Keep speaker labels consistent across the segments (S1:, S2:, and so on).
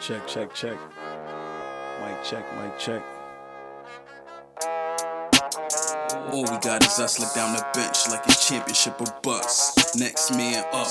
S1: Check, check, check. Mic check, mic check.
S2: All we got is us look down the bench like it's championship or bust. Next man up.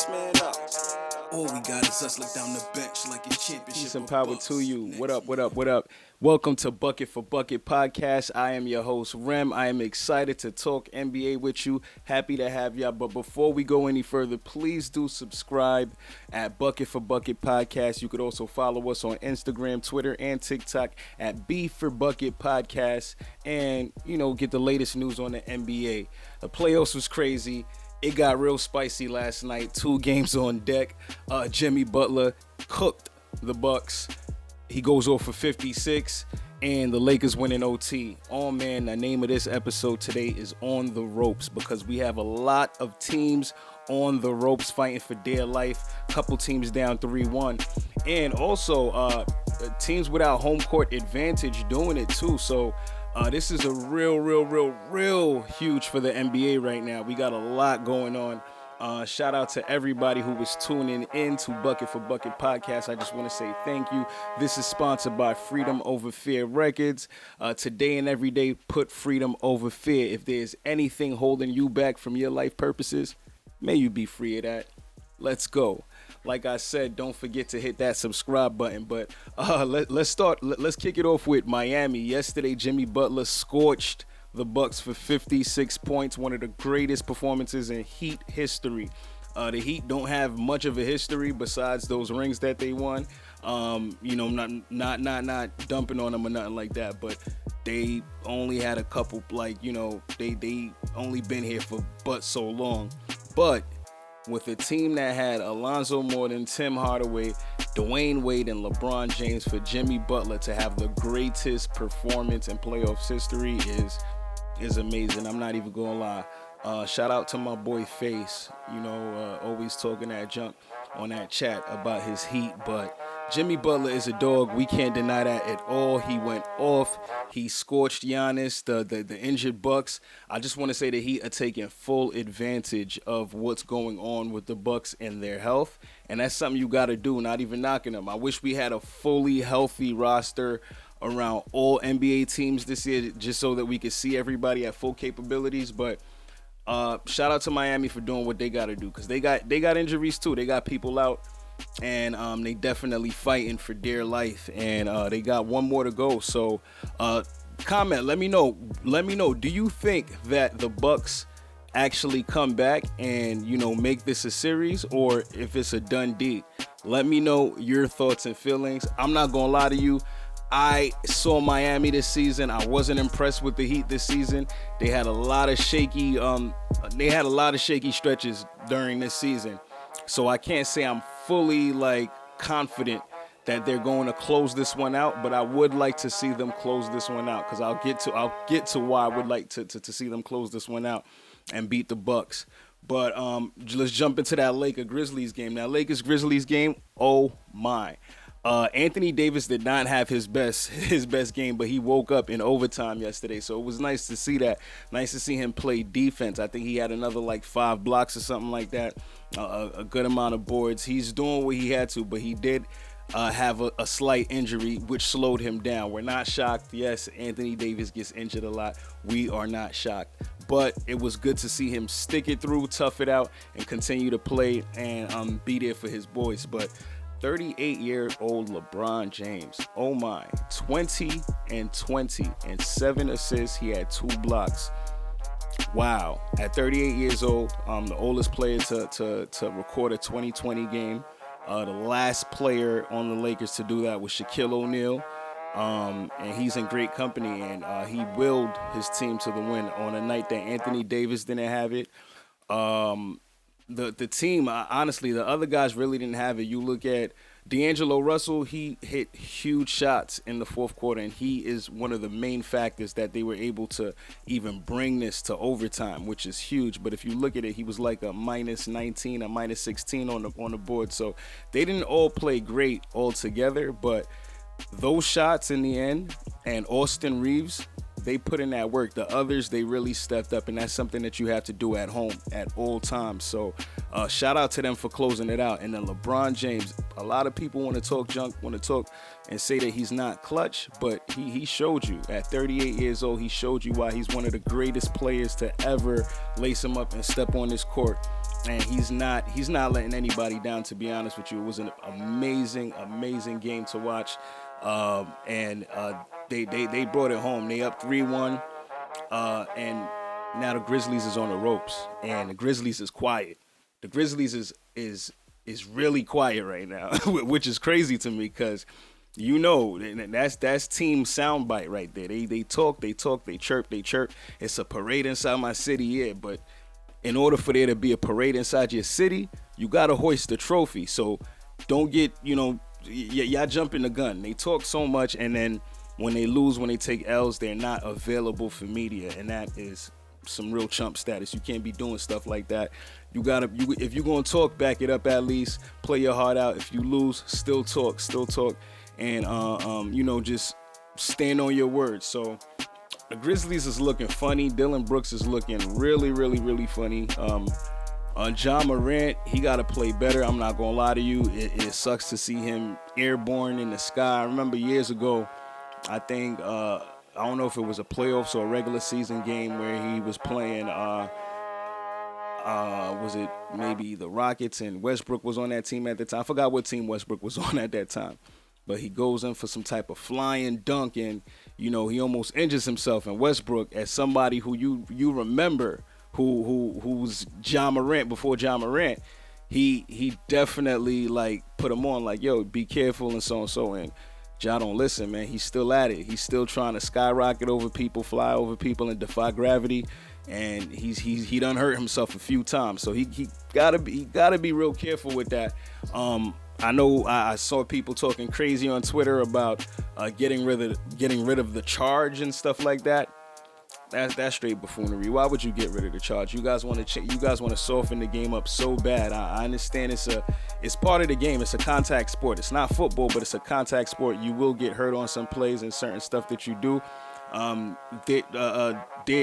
S2: All we got is us look down the bench like it's championship
S1: Peace and
S2: or
S1: power
S2: bust.
S1: to you.
S2: Next
S1: What up, what
S2: man
S1: up, what up? Welcome to Bucket for Bucket podcast. I am your host, Rem. I am excited to talk NBA with you. Happy to have y'all. But before we go any further, please do subscribe at Bucket for Bucket podcast. You could also follow us on Instagram, Twitter, and TikTok at B4Bucket podcast. And, get the latest news on the NBA. The playoffs was crazy. It got real spicy last night. 2 games on deck. Jimmy Butler cooked the Bucks. He goes off for 56, and the Lakers win in OT. Oh, man, the name of this episode today is On the Ropes because we have a lot of teams on the ropes fighting for dear life. Couple teams down 3-1. And also, teams without home court advantage doing it, too. So, this is a real huge for the NBA right now. We got a lot going on. Shout out to everybody who was tuning in to Bucket for Bucket podcast. I just want to say thank you. This is sponsored by Freedom Over Fear Records. Today and every day, put freedom over fear. If there's anything holding you back from your life purposes, may you be free of that. Let's go. Like I said, don't forget to hit that subscribe button. But let's start. Let's kick it off with Miami. Yesterday, Jimmy Butler scorched the Bucks for 56 points, one of the greatest performances in Heat history. The Heat don't have much of a history besides those rings that they won. Not dumping on them or nothing like that, but they only had a couple, they only been here for but so long. But with a team that had Alonzo Mourning, Tim Hardaway, Dwayne Wade, and LeBron James, for Jimmy Butler to have the greatest performance in playoffs history is amazing. I'm not even gonna lie. Shout out to my boy Face, always talking that junk on that chat about his Heat, but Jimmy Butler is a dog. We can't deny that at all. He went off. He scorched Giannis, the injured Bucks. I just want to say that Heat are taking full advantage of what's going on with the Bucks and their health, and that's something you got to do, not even knocking them. I wish we had a fully healthy roster around all NBA teams this year just so that we could see everybody at full capabilities, but shout out to Miami for doing what they got to do because they got injuries too. They got people out. And they definitely fighting for dear life, and they got one more to go. So comment, let me know, do you think that the Bucks actually come back and make this a series, or if it's a done deal? Let me know your thoughts and feelings. I'm not gonna lie to you, I saw Miami this season. I wasn't impressed with the Heat this season. They had a lot of shaky stretches during this season. So I can't say I'm fully confident that they're going to close this one out, but I would like to see them close this one out because I'll get to why I would like to see them close this one out and beat the Bucks. But let's jump into that Lakers-Grizzlies game. Now, Lakers-Grizzlies game, oh my. Anthony Davis did not have his best game, but he woke up in overtime yesterday, so it was nice to see that. Nice to see him play defense. I think he had another 5 blocks or something like that, a good amount of boards. He's doing what he had to, but he did have a slight injury, which slowed him down. We're not shocked. Yes, Anthony Davis gets injured a lot. We are not shocked. But it was good to see him stick it through, tough it out, and continue to play and be there for his boys. But 38-year-old LeBron James, oh my, 20 and 7 assists. He had 2 blocks. Wow. At 38 years old, the oldest player to record a 2020 game. The last player on the Lakers to do that was Shaquille O'Neal. And he's in great company, and he willed his team to the win on a night that Anthony Davis didn't have it. The team, honestly, the other guys really didn't have it. You look at D'Angelo Russell, he hit huge shots in the fourth quarter, and he is one of the main factors that they were able to even bring this to overtime, which is huge. But if you look at it, he was like a minus 19, a minus 16 on the board. So they didn't all play great altogether, but those shots in the end, and Austin Reeves, they put in that work. The others, they really stepped up, and that's something that you have to do at home at all times. So shout out to them for closing it out. And then LeBron James, A lot of people want to talk junk, want to talk and say that he's not clutch, but he showed you at 38 years old. He showed you why he's one of the greatest players to ever lace him up and step on this court. And he's not letting anybody down, to be honest with you. It was an amazing game to watch. They brought it home. They up 3-1, and now the Grizzlies is on the ropes, and the Grizzlies is quiet. The Grizzlies is really quiet right now, which is crazy to me because, that's team soundbite right there. They talk, they chirp. It's a parade inside my city, yeah, but in order for there to be a parade inside your city, you got to hoist the trophy. So don't get, y'all jumping the gun. They talk so much, and then when they lose, when they take L's, they're not available for media, and that is some real chump status. You can't be doing stuff like that. If you're gonna talk, back it up at least. Play your heart out. If you lose, still talk, and just stand on your words. So the Grizzlies is looking funny. Dylan Brooks is looking really, really, really funny. Ja Morant, he got to play better. I'm not going to lie to you. It sucks to see him airborne in the sky. I remember years ago, I think, I don't know if it was a playoffs or a regular season game where he was playing, was it maybe the Rockets, and Westbrook was on that team at the time. I forgot what team Westbrook was on at that time. But he goes in for some type of flying dunk, and, he almost injures himself. And Westbrook, as somebody who you remember, who's Ja Morant before Ja Morant, he definitely put him on yo, be careful and so. And Ja don't listen, man. He's still at it. He's still trying to skyrocket over people, fly over people, and defy gravity. And he done hurt himself a few times, so he gotta be real careful with that. I know I saw people talking crazy on Twitter about getting rid of the charge and stuff like that. That's straight buffoonery. Why would you get rid of the charge? You guys want to soften the game up so bad. I understand it's part of the game. It's a contact sport. It's not football, but it's a contact sport. You will get hurt on some plays and certain stuff that you do.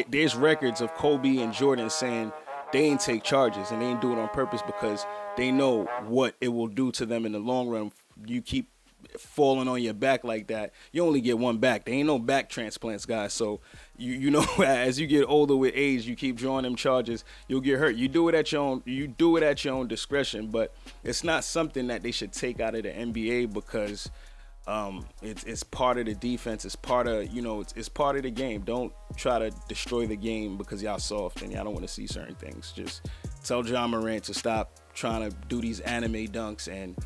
S1: There's records of Kobe and Jordan saying they ain't take charges, and they ain't do it on purpose because they know what it will do to them in the long run. You keep falling on your back like that, you only get one back. There ain't no back transplants, guys. So as you get older with age, you keep drawing them charges, you'll get hurt. You do it at your own discretion, but it's not something that they should take out of the NBA because it's part of the defense. It's part of it's part of the game. Don't try to destroy the game because y'all soft and y'all don't want to see certain things. Just tell Ja Morant to stop trying to do these anime dunks and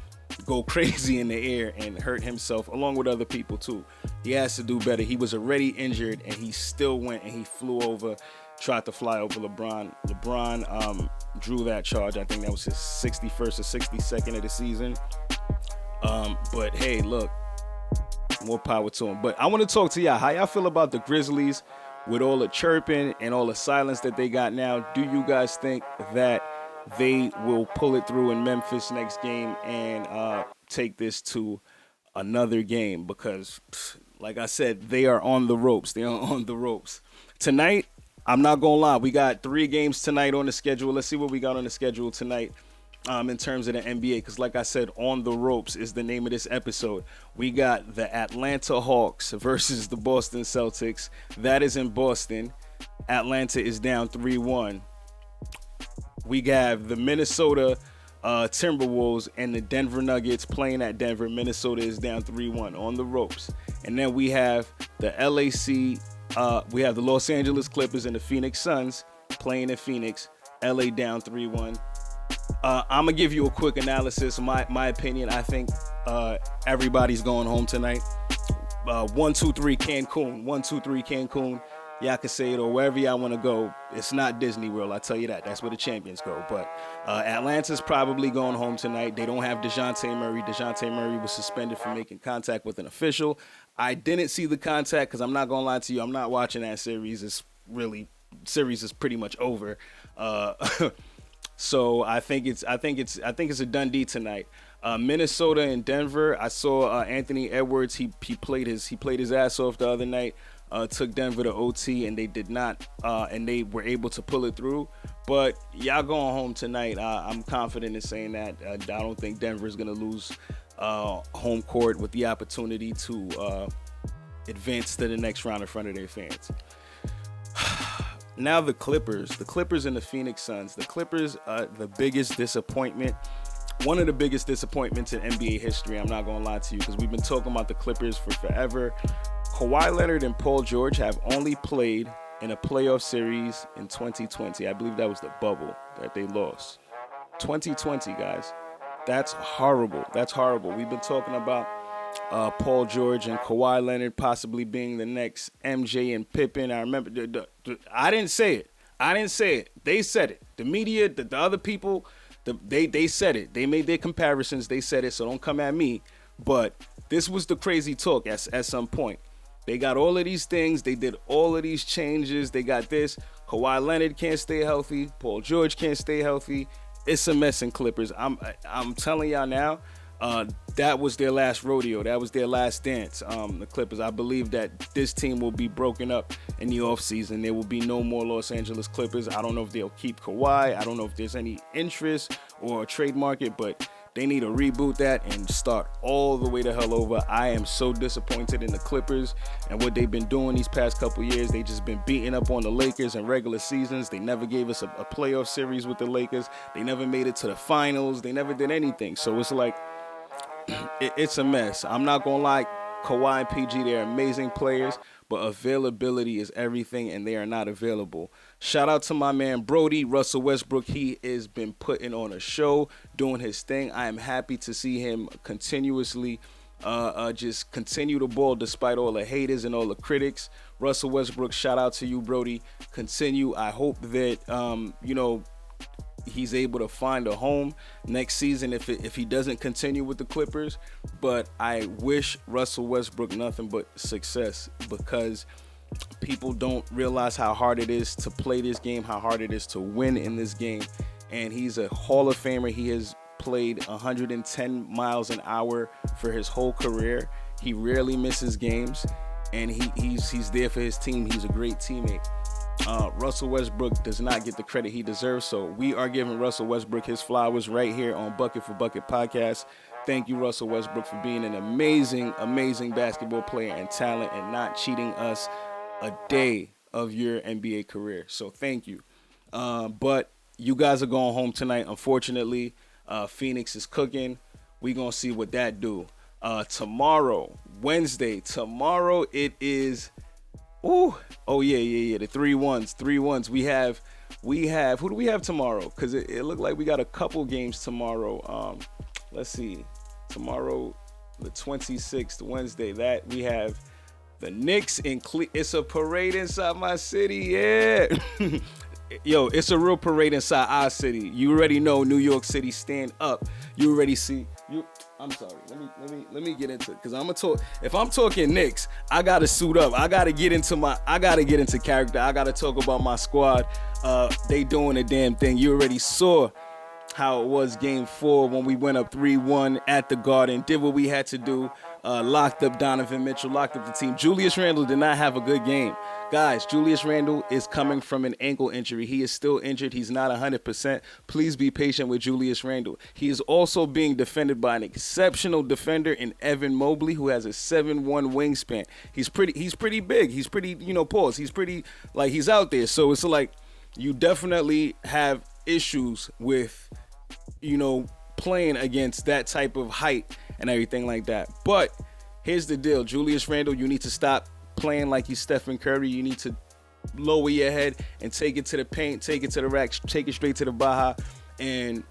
S1: go crazy in the air and hurt himself along with other people too. He has to do better. He was already injured and he still went and he flew over, tried to fly over LeBron. LeBron drew that charge. I think that was his 61st or 62nd of the season. But hey, look, more power to him. But I want to talk to y'all. How y'all feel about the Grizzlies with all the chirping and all the silence that they got now? Do you guys think that they will pull it through in Memphis next game and take this to another game? Because, like I said, they are on the ropes. They are on the ropes. Tonight, I'm not going to lie, we got 3 games tonight on the schedule. Let's see what we got on the schedule tonight in terms of the NBA. Because, like I said, on the ropes is the name of this episode. We got the Atlanta Hawks versus the Boston Celtics. That is in Boston. Atlanta is down 3-1. We have the Minnesota Timberwolves and the Denver Nuggets playing at Denver. Minnesota is down 3-1 on the ropes. And then we have the we have the Los Angeles Clippers and the Phoenix Suns playing in Phoenix. LA down 3-1. I'm going to give you a quick analysis. My opinion, I think everybody's going home tonight. 1-2-3 Cancun. 1-2-3 Cancun. Y'all can say it or wherever y'all want to go. It's not Disney World, I tell you that. That's where the champions go. But Atlanta's probably going home tonight. They don't have DeJounte Murray. DeJounte Murray was suspended for making contact with an official. I didn't see the contact because I'm not going to lie to you. I'm not watching that series. Series is pretty much over. So I think it's a done deal tonight. Minnesota and Denver. I saw Anthony Edwards. He played his ass off the other night. took Denver to OT, and they did not, and they were able to pull it through. But y'all going home tonight. I'm confident in saying that. I don't think Denver is going to lose home court with the opportunity to advance to the next round in front of their fans. Now the Clippers and the Phoenix Suns. The Clippers are the biggest disappointment. One of the biggest disappointments in NBA history. I'm not going to lie to you because we've been talking about the Clippers for forever. Kawhi Leonard and Paul George have only played in a playoff series in 2020. I believe that was the bubble that they lost. 2020, guys. That's horrible. That's horrible. We've been talking about Paul George and Kawhi Leonard possibly being the next MJ and Pippen. I remember, I didn't say it. They said it. The media, the other people, they said it. They made their comparisons. They said it, so don't come at me. But this was the crazy talk at some point. They got all of these things. They did all of these changes. They got this. Kawhi Leonard can't stay healthy. Paul George can't stay healthy. It's a mess in Clippers. I'm telling y'all now, that was their last rodeo. That was their last dance. The Clippers. I believe that this team will be broken up in the offseason. There will be no more Los Angeles Clippers. I don't know if they'll keep Kawhi. I don't know if there's any interest or a trade market, but they need to reboot that and start all the way the hell over. I am so disappointed in the Clippers and what they've been doing these past couple years. They just been beating up on the Lakers in regular seasons. They never gave us a playoff series with the Lakers. They never made it to the finals. They never did anything. So it's like, it's a mess. I'm not going to lie. Kawhi and PG, they're amazing players, but availability is everything, and they are not available. Shout out to my man Brody, Russell Westbrook. He has been putting on a show, doing his thing. I am happy to see him continuously just continue to ball despite all the haters and all the critics. Russell Westbrook, shout out to you, Brody. Continue. I hope that, he's able to find a home next season if he doesn't continue with the Clippers. But I wish Russell Westbrook nothing but success, because people don't realize how hard it is to play this game, how hard it is to win in this game. And he's a Hall of Famer. He has played 110 miles an hour for his whole career. He rarely misses games, and he's there for his team. He's a great teammate. Russell Westbrook does not get the credit he deserves, so we are giving Russell Westbrook his flowers right here on Bucket for Bucket podcast. Thank you, Russell Westbrook, for being an amazing, amazing basketball player and talent and not cheating us a day of your NBA career. So thank you. But you guys are going home tonight. Unfortunately, Phoenix is cooking. We're going to see what that do. Tomorrow, Wednesday, it is... Ooh, oh yeah. The 3-1s. We have. Who do we have tomorrow? Because it looked like we got a couple games tomorrow. Let's see. Tomorrow, the 26th, Wednesday. That we have the Knicks in It's a parade inside my city. Yeah. Yo, it's a real parade inside our city. You already know New York City, stand up. You already see you. I'm sorry. Let me get into it, because I'm gonna talk. If I'm talking Knicks, I gotta suit up. I gotta get into character. I gotta talk about my squad. They doing a damn thing. You already saw how it was game 4 when we went up 3-1 at the Garden. Did what we had to do. Locked up Donovan Mitchell. Locked up the team. Julius Randle did not have a good game. Guys, Julius Randle is coming from an ankle injury. He is still injured. He's not 100%. Please be patient with Julius Randle. He is also being defended by an exceptional defender in Evan Mobley, who has a 7'1" wingspan. He's pretty big. He's pretty, pause. He's pretty, he's out there. So it's like you definitely have issues with, playing against that type of height and everything like that. But here's the deal. Julius Randle, you need to stop playing like he's Stephen Curry. You need to lower your head and take it to the paint, take it to the rack, take it straight to the Baja, and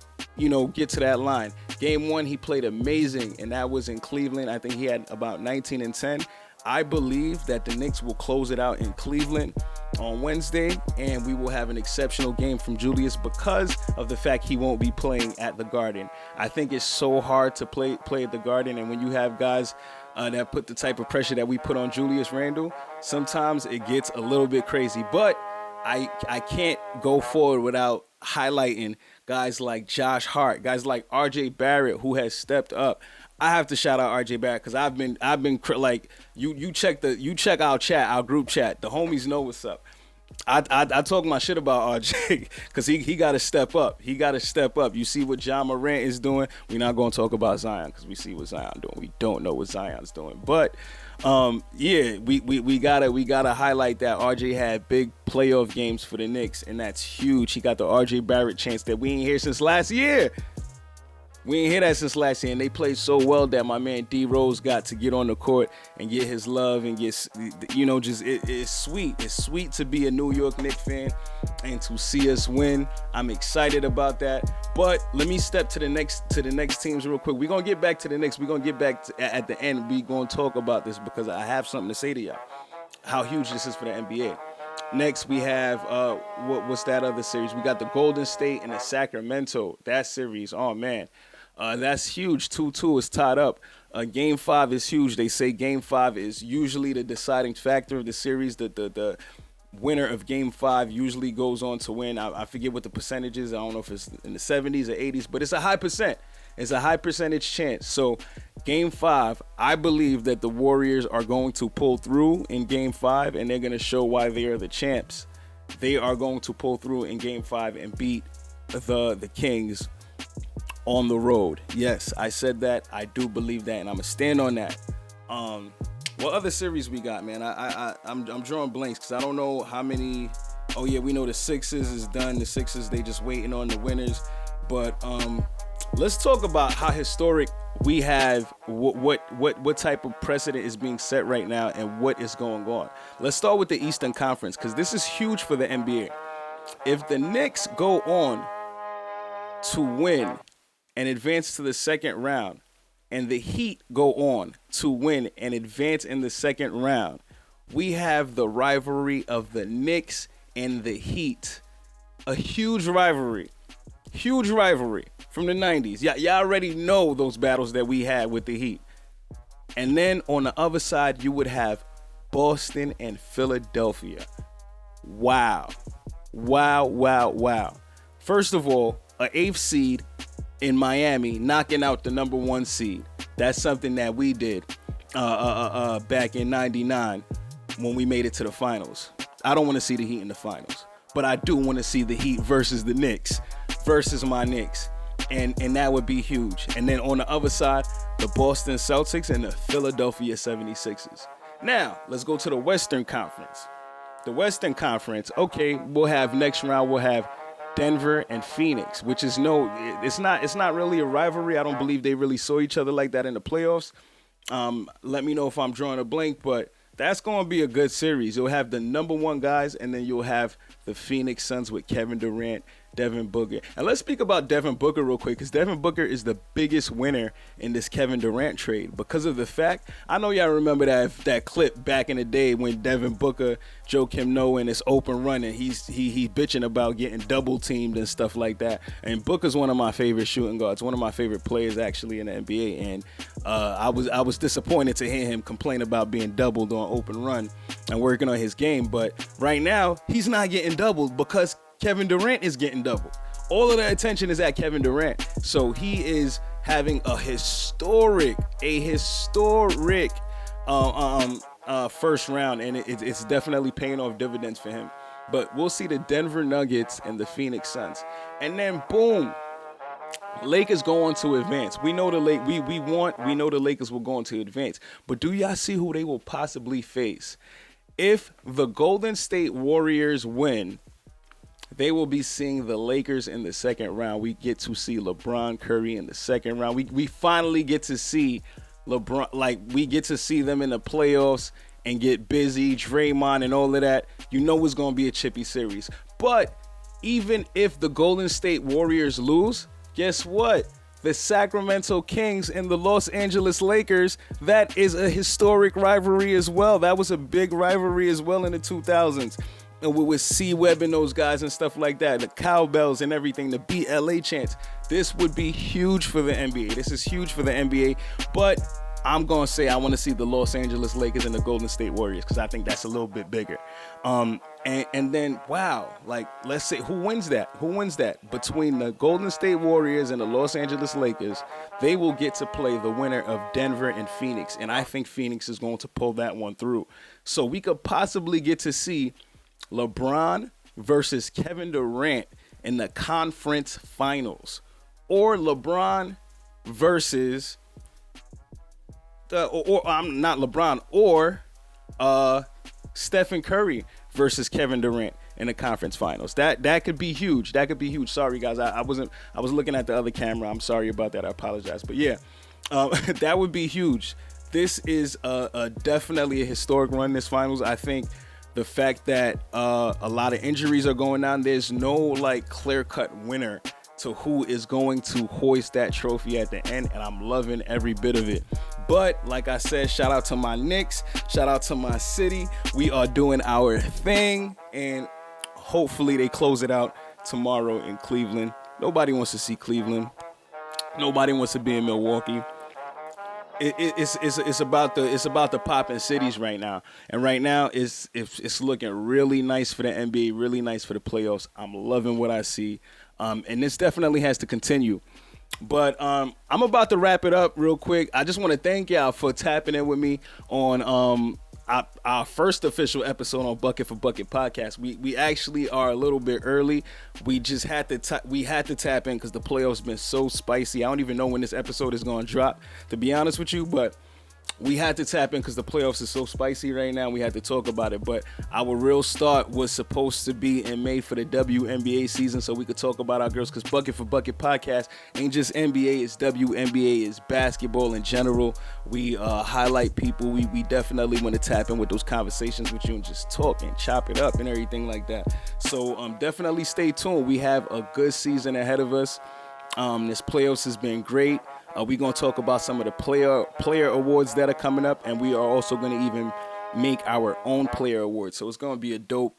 S1: get to that line. Game 1, he played amazing, and that was in Cleveland. I think he had about 19 and 10. I believe that the Knicks will close it out in Cleveland on Wednesday, and we will have an exceptional game from Julius because of the fact he won't be playing at the Garden. I think it's so hard to play at the Garden, and when you have guys that put the type of pressure that we put on Julius Randle, sometimes it gets a little bit crazy. But I can't go forward without highlighting guys like Josh Hart, guys like RJ Barrett, who has stepped up. I have to shout out RJ Barrett because I've been like you check our chat, our group chat. The homies know what's up. I talk my shit about RJ because he got to step up. He got to step up. You see what John Morant is doing. We're not going to talk about Zion because we see what Zion doing. We don't know what Zion's doing. But yeah, we gotta highlight that RJ had big playoff games for the Knicks, and that's huge. He got the RJ Barrett chance that we ain't hear since last year. We ain't hear that since last year, and they played so well that my man D Rose got to get on the court and get his love and get, it's sweet. It's sweet to be a New York Knicks fan and to see us win. I'm excited about that. But let me step to the next teams real quick. We're gonna get back to the Knicks. We're gonna get back to, at the end. We're gonna talk about this because I have something to say to y'all. How huge this is for the NBA. Next, we have what's that other series? We got the Golden State and the Sacramento. That series, oh man. That's huge. 2-2 is tied up. Game 5 is huge. They say Game 5 is usually the deciding factor of the series. The winner of Game 5 usually goes on to win. I forget what the percentage is. I don't know if it's in the 70s or 80s, but it's a high percent. It's a high percentage chance. So Game 5, I believe that the Warriors are going to pull through in Game 5, and they're going to show why they are the champs. They are going to pull through in Game 5 and beat the Kings on the road. Yes, I said that. I do believe that, and I'm gonna stand on that. What other series we got, man? I'm drawing blanks because I don't know how many. Oh yeah, we know the Sixers is done. The Sixers, they just waiting on the winners. But let's talk about how historic we have. What type of precedent is being set right now, and what is going on. Let's start with the Eastern Conference because this is huge for the NBA. If the Knicks go on to win and advance to the second round, and the Heat go on to win and advance in the second round, we have the rivalry of the Knicks and the Heat. A huge rivalry from the 90s. Y'all already know those battles that we had with the Heat. And then on the other side, you would have Boston and Philadelphia. Wow. First of all, an 8th seed in Miami knocking out the number 1 seed. That's something that we did back in 99 when we made it to the finals. I don't want to see the Heat in the finals, but I do want to see the Heat versus the Knicks, versus my Knicks. And that would be huge. And then on the other side, the Boston Celtics and the Philadelphia 76ers. Now, let's go to the Western Conference. The Western Conference, okay, we'll have next round, we'll have Denver and Phoenix, which is it's not really a rivalry. I don't believe they really saw each other like that in the playoffs. Let me know if I'm drawing a blank, but that's going to be a good series. You'll have the number 1 guys, and then you'll have the Phoenix Suns with Kevin Durant, Devin Booker. And let's speak about Devin Booker real quick, because Devin Booker is the biggest winner in this Kevin Durant trade because of the fact, I know y'all remember that clip back in the day when Devin Booker, Joakim Noah, in this open run, and he's bitching about getting double teamed and stuff like that. And Booker's one of my favorite shooting guards, one of my favorite players actually in the NBA. And I was disappointed to hear him complain about being doubled on open run and working on his game. But right now, he's not getting doubled because Kevin Durant is getting doubled. All of the attention is at Kevin Durant. So he is having a historic first round, and it's definitely paying off dividends for him. But we'll see the Denver Nuggets and the Phoenix Suns. And then boom, Lakers go on to advance. We know the Lakers will go on to advance. But do y'all see who they will possibly face? If the Golden State Warriors win, they will be seeing the Lakers in the second round. We get to see LeBron Curry in the second round. We finally get to see LeBron, we get to see them in the playoffs and get busy, Draymond and all of that. You know it's going to be a chippy series. But even if the Golden State Warriors lose, guess what? The Sacramento Kings and the Los Angeles Lakers, that is a historic rivalry as well. That was a big rivalry as well in the 2000s. And with C-Web and those guys and stuff like that, the cowbells and everything, the BLA chants. This would be huge for the NBA. This is huge for the NBA. But I'm going to say I want to see the Los Angeles Lakers and the Golden State Warriors because I think that's a little bit bigger. And then, wow, like, let's say, who wins that? Who wins that? Between the Golden State Warriors and the Los Angeles Lakers, they will get to play the winner of Denver and Phoenix. And I think Phoenix is going to pull that one through. So we could possibly get to see LeBron versus Kevin Durant in the conference finals. Or LeBron versus, Stephen Curry versus Kevin Durant in the conference finals. That could be huge. That could be huge. Sorry, guys. I was looking at the other camera. I'm sorry about that. I apologize. But yeah, that would be huge. This is definitely a historic run, this finals. I think the fact that a lot of injuries are going on, there's no like clear-cut winner to who is going to hoist that trophy at the end, and I'm loving every bit of it. But like I said, shout out to my Knicks, shout out to my city. We are doing our thing, and hopefully they close it out tomorrow in Cleveland. Nobody wants to see Cleveland. Nobody wants to be in Milwaukee. It's about the popping cities right now, and right now it's looking really nice for the NBA, really nice for the playoffs. I'm loving what I see. And this definitely has to continue. But I'm about to wrap it up real quick. I just want to thank y'all for tapping in with me on our first official episode on Bucket for Bucket podcast. We actually are a little bit early. We just had to tap in because the playoffs been so spicy. I don't even know when this episode is going to drop, to be honest with you, but we had to tap in because the playoffs is so spicy right now. We had to talk about it. But our real start was supposed to be in May for the WNBA season, so we could talk about our girls, because Bucket for Bucket podcast ain't just NBA, it's WNBA, it's basketball in general. We highlight people. We definitely want to tap in with those conversations with you and just talk and chop it up and everything like that. So definitely stay tuned. We have a good season ahead of us. This playoffs has been great. We're going to talk about some of the player awards that are coming up, and we are also going to even make our own player awards. So it's going to be a dope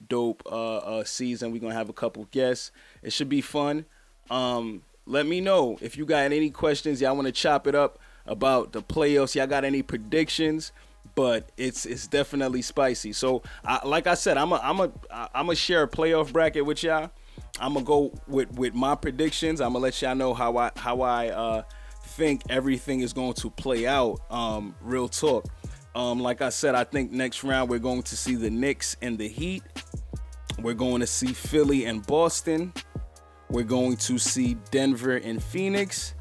S1: season. We're going to have a couple guests. It should be fun. Let me know if you got any questions. Y'all want to chop it up about the playoffs. Y'all got any predictions? But it's definitely spicy. So like I said, I'm a share a playoff bracket with y'all. I'm gonna go with my predictions. I'm gonna let y'all know how I think everything is going to play out. Real talk. Like I said, I think next round we're going to see the Knicks and the Heat. We're going to see Philly and Boston. We're going to see Denver and Phoenix.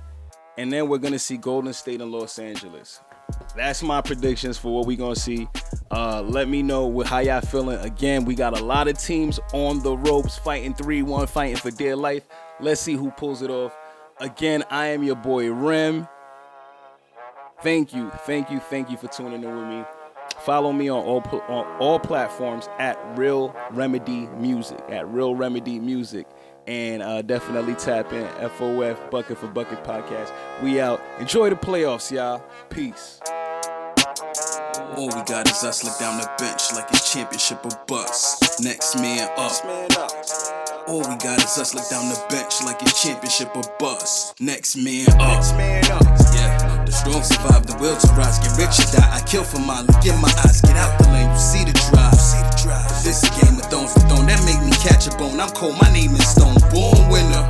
S1: And then we're going to see Golden State and Los Angeles. That's my predictions for what we're going to see. Let me know how y'all feeling. Again, we got a lot of teams on the ropes fighting 3-1, fighting for dear life. Let's see who pulls it off. Again, I am your boy Rem. Thank you for tuning in with me. Follow me on all platforms at Real Remedy Music, and definitely tap in FOF Bucket for Bucket podcast. We out. Enjoy the playoffs, y'all. Peace.
S2: All we got is us, look down the bench like it's championship or bust. Next man up. All we got is us, look down the bench like it's championship or bust. Next man up. Yeah, the strong survive, the will to rise. Get rich or die, I kill for mine. Look in my eyes, get out the lane, you see the drive. If this a game of thrones for throne, that make me catch a bone. I'm cold, my name is Stone, born winner.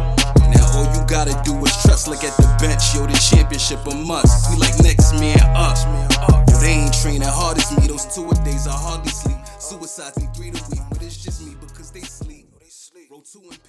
S2: Now all you gotta do is trust, look at the bench, yo, the championship a must. We like next man up. Yo, they ain't training hard as me, those 2 a days I hardly sleep. Suicides me 3 a week, but it's just me because they sleep. Roll 2 and